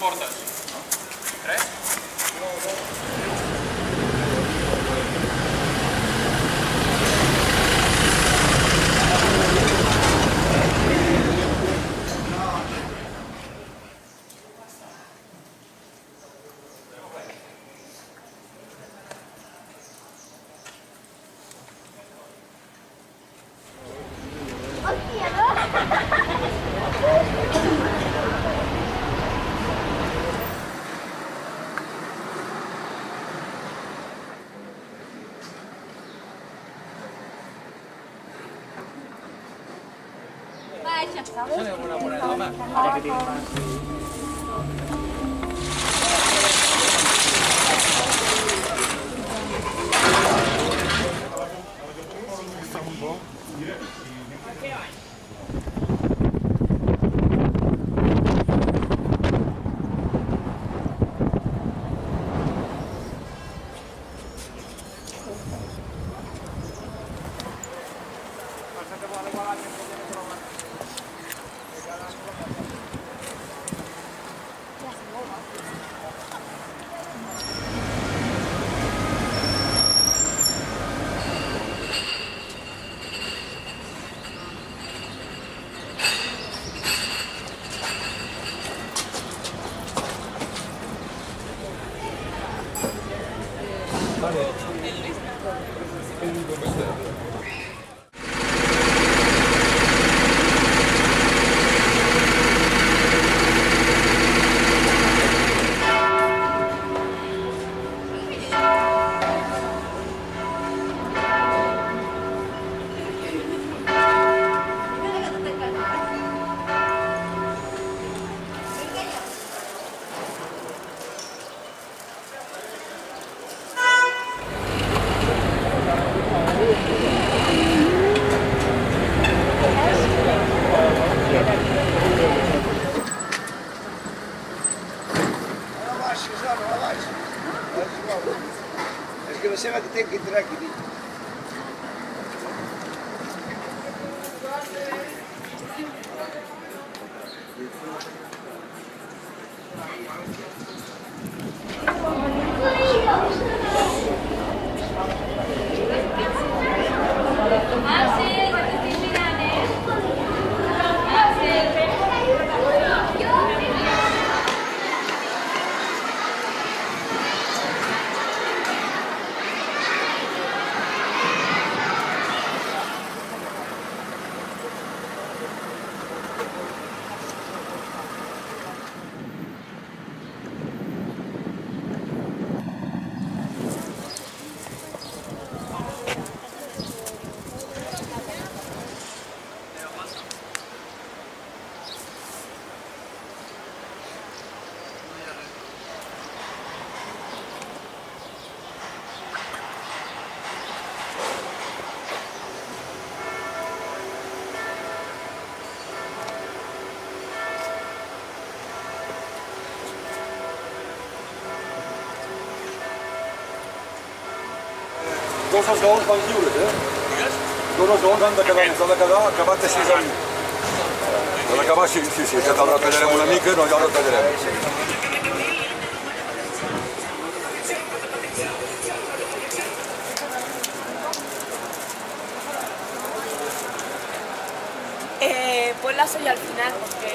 portes? 3? Això és una moneda, home. Es que me sembra que tem que entrar aqui dentro. Dos esglaons van lliures, Dos esglaons han de quedar acabat així. Han d'acabar així, sí, que te'l retallarem una mica, no, ja el retallarem. Ponla soy al final porque...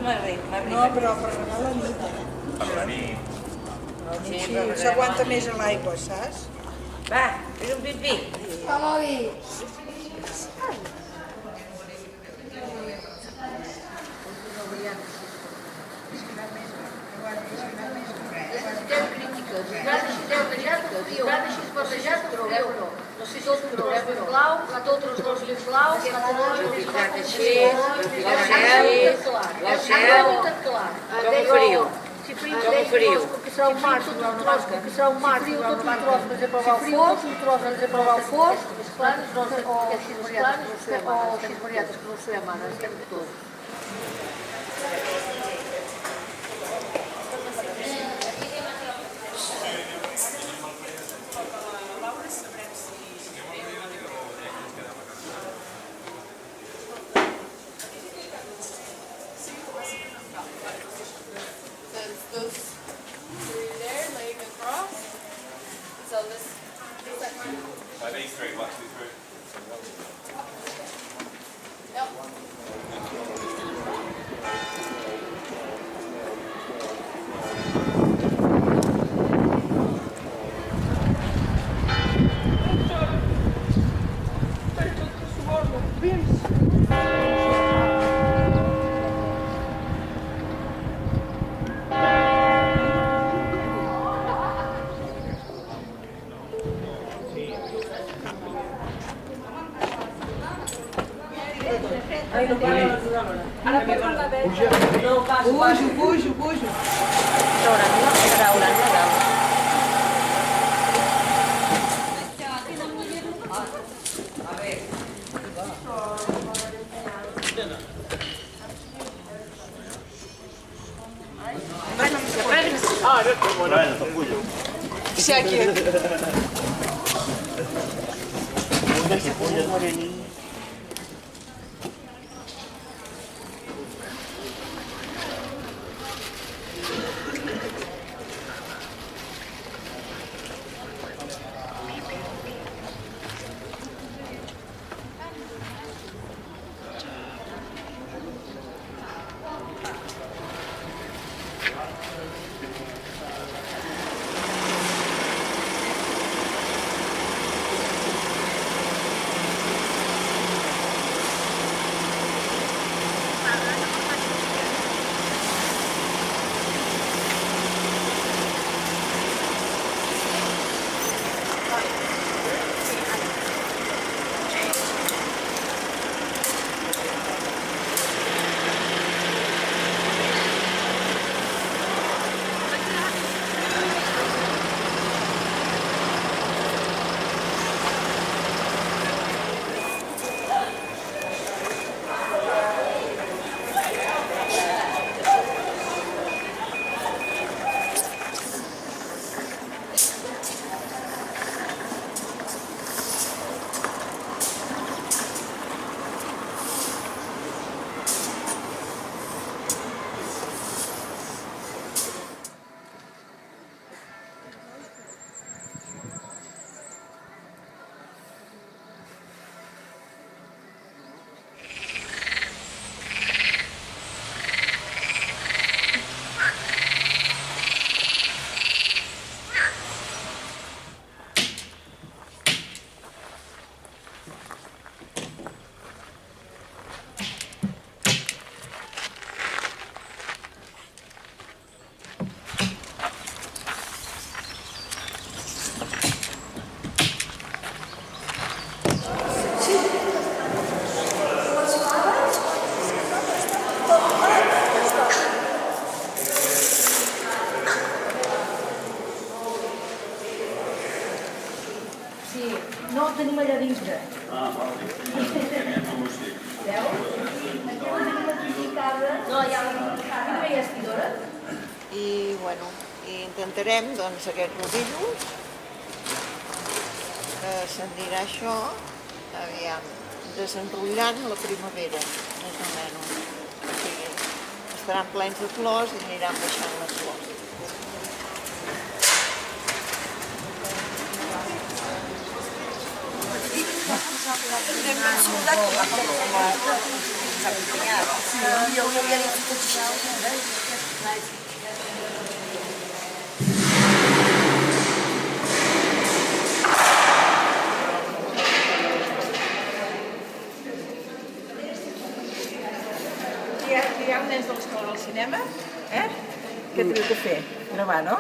No, però per regar la nit. Per la nit. Sí, s'aguanta més a l'aigua, saps? Va, fes un pipí. No sé si els colors blau, la tots els dos ulls blaus, la taronja, El cel, com frio. si frio, que serà un mar, que serà un mar, frio, tot un tros, ens aprovar el fos, un tros, ens aprovar el fos, més plans, o així variades que no sabem ara, estem tots. Those three there, laying across. So this one. These three, 1, 2, 3. Yep. Pujo. No, el tenim allà dintre. Veus? No, hi ha una llastidora. I, bueno, intentarem, doncs, aquests rodillos, que s'anirà això, aviam, desenrotllant la primavera, més o menys. O sigui, estaran plens de flors i aniran baixant les flors. Thank you. Hi ha nens de l'escola al cinema, Què teniu que fer? Gravar, no?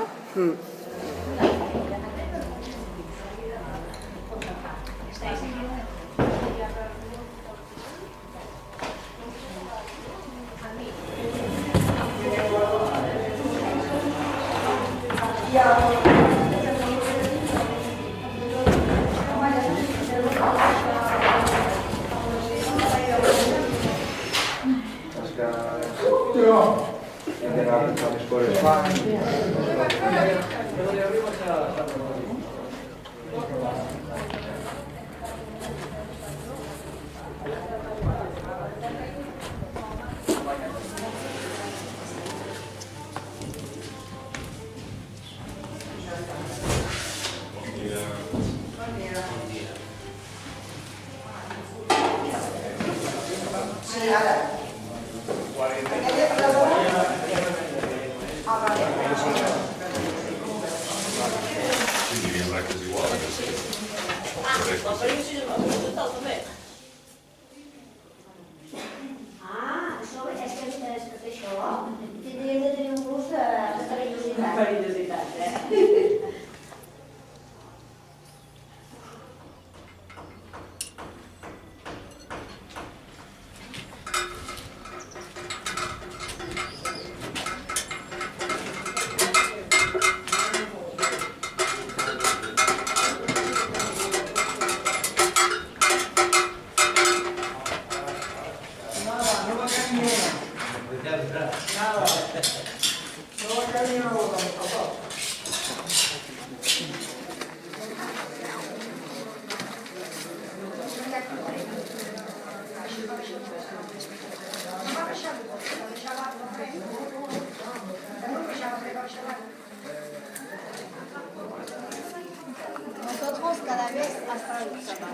Nosotros cada vez hasta el sábado.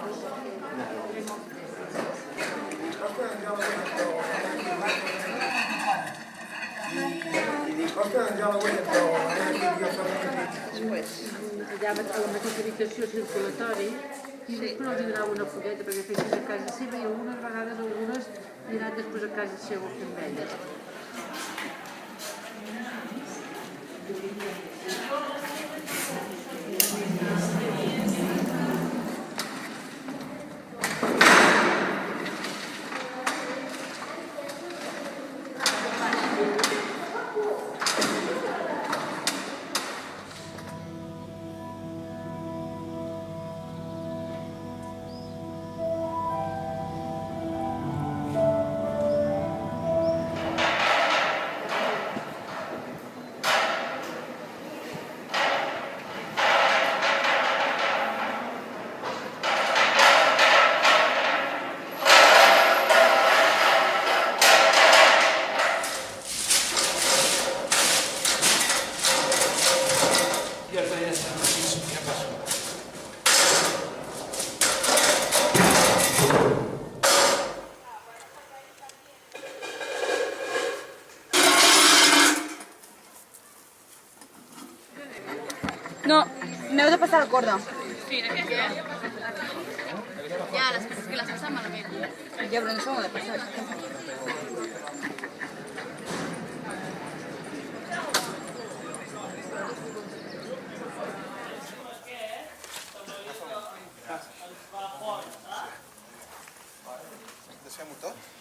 Allà a la mateixa habitació circulatori i després els donava una fogueta perquè fessin a casa seva i algunes vegades aniran després a casa seva a fer amb elles. No, m'heu de passar la corda. Sí, què? Ja, les coses que les passen malament. Ja, però no s'ho de passar. Deixem-ho tot?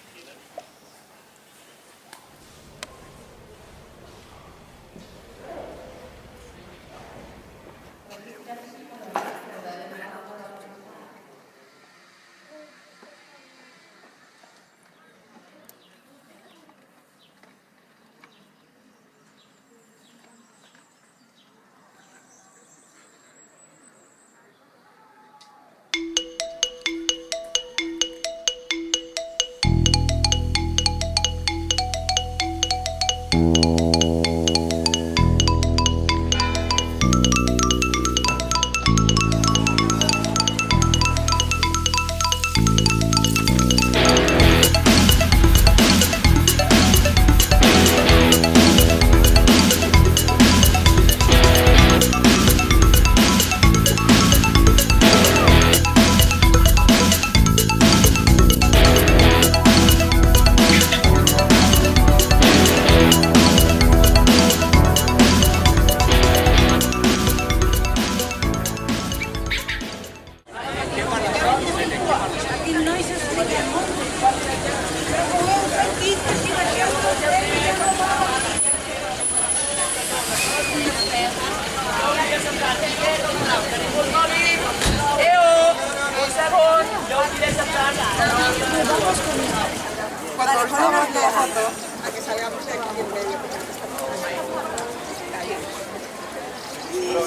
Cuando ponemos la foto, a que salgamos de aquí en medio.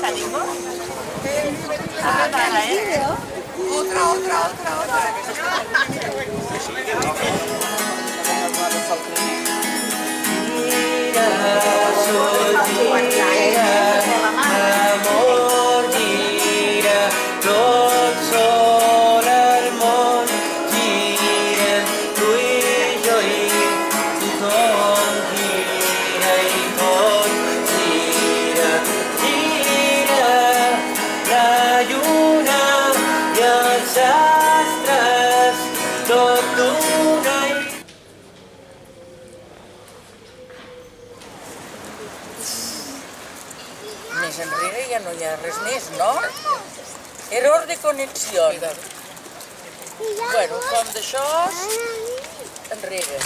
¿Salimos? Para, ¿eh? Otra. Amor, mira, tot sol al món giren, tu i jo i tothom gira i tot gira, gira la lluna i els astres, tot d'una i... Més enrere ja no hi ha res més, no? Error de connexió. Bueno, com d'això, enrere.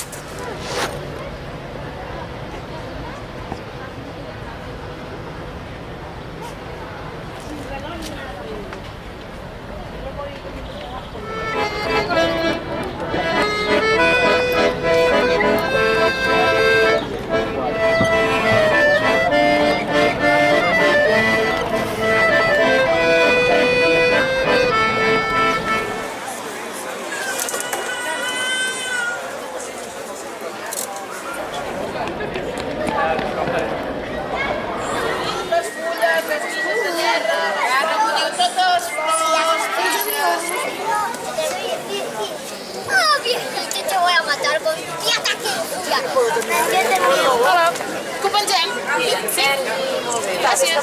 ¡Ah, viejito, te voy a matar con mi ataque! Hola, que ho pengem? Sí? Gràcies.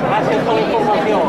Gracias por la información.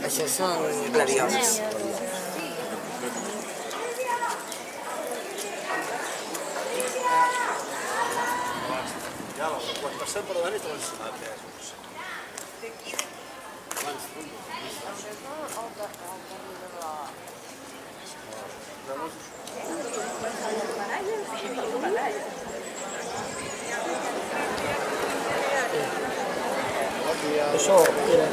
Això són gladioles. Quan passem per davant i trobem atesos. Això, mira.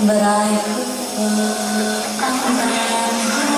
but I prefer